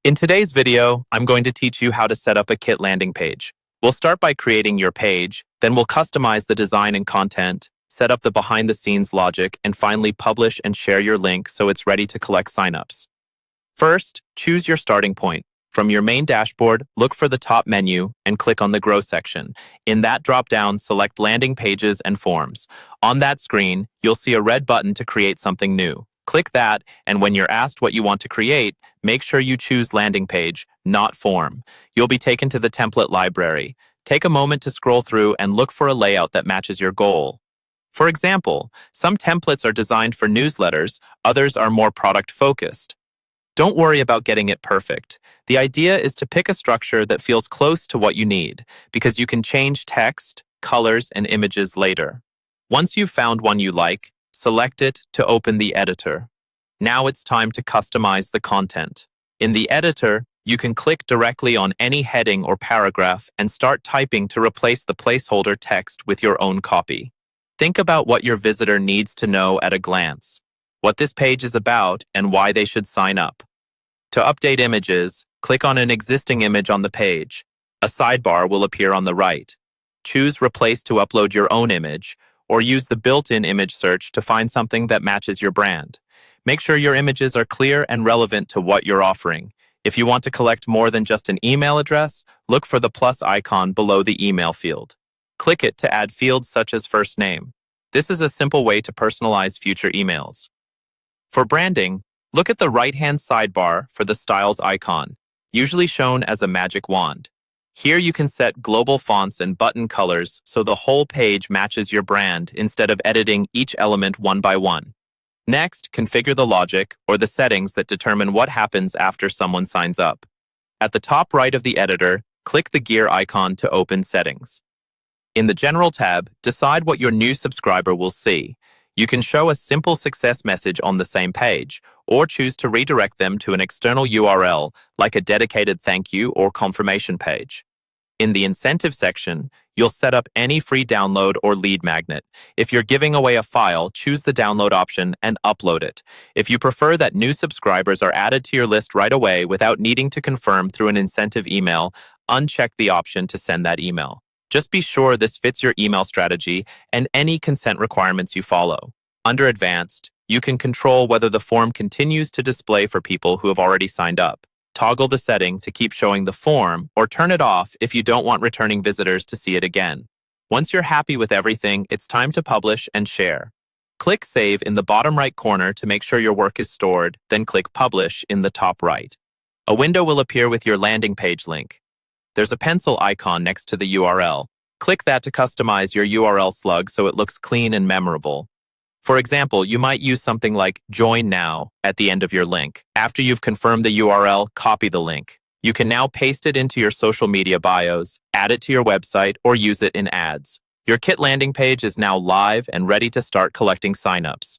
In today's video, I'm going to teach you how to set up a Kit landing page. We'll start by creating your page, then we'll customize the design and content, set up the behind-the-scenes logic, and finally publish and share your link so it's ready to collect signups. First, choose your starting point. From your main dashboard, look for the top menu and click on the Grow section. In that drop-down, select Landing Pages and Forms. On that screen, you'll see a red button to create something new. Click that, and when you're asked what you want to create, make sure you choose Landing Page, not Form. You'll be taken to the template library. Take a moment to scroll through and look for a layout that matches your goal. For example, some templates are designed for newsletters, others are more product-focused. Don't worry about getting it perfect. The idea is to pick a structure that feels close to what you need, because you can change text, colors, and images later. Once you've found one you like, select it to open the editor. Now it's time to customize the content. In the editor, you can click directly on any heading or paragraph and start typing to replace the placeholder text with your own copy. Think about what your visitor needs to know at a glance, what this page is about, and why they should sign up. To update images, click on an existing image on the page. A sidebar will appear on the right. Choose Replace to upload your own image, or use the built-in image search to find something that matches your brand. Make sure your images are clear and relevant to what you're offering. If you want to collect more than just an email address, look for the plus icon below the email field. Click it to add fields such as first name. This is a simple way to personalize future emails. For branding, look at the right-hand sidebar for the Styles icon, usually shown as a magic wand. Here you can set global fonts and button colors so the whole page matches your brand instead of editing each element one by one. Next, configure the logic or the settings that determine what happens after someone signs up. At the top right of the editor, click the gear icon to open settings. In the General tab, decide what your new subscriber will see. You can show a simple success message on the same page, or choose to redirect them to an external URL, like a dedicated thank you or confirmation page. In the incentive section, you'll set up any free download or lead magnet. If you're giving away a file, choose the download option and upload it. If you prefer that new subscribers are added to your list right away without needing to confirm through an incentive email, uncheck the option to send that email. Just be sure this fits your email strategy and any consent requirements you follow. Under Advanced, you can control whether the form continues to display for people who have already signed up. Toggle the setting to keep showing the form, or turn it off if you don't want returning visitors to see it again. Once you're happy with everything, it's time to publish and share. Click Save in the bottom right corner to make sure your work is stored, then click Publish in the top right. A window will appear with your landing page link. There's a pencil icon next to the URL. Click that to customize your URL slug so it looks clean and memorable. For example, you might use something like Join Now at the end of your link. After you've confirmed the URL, copy the link. You can now paste it into your social media bios, add it to your website, or use it in ads. Your Kit landing page is now live and ready to start collecting signups.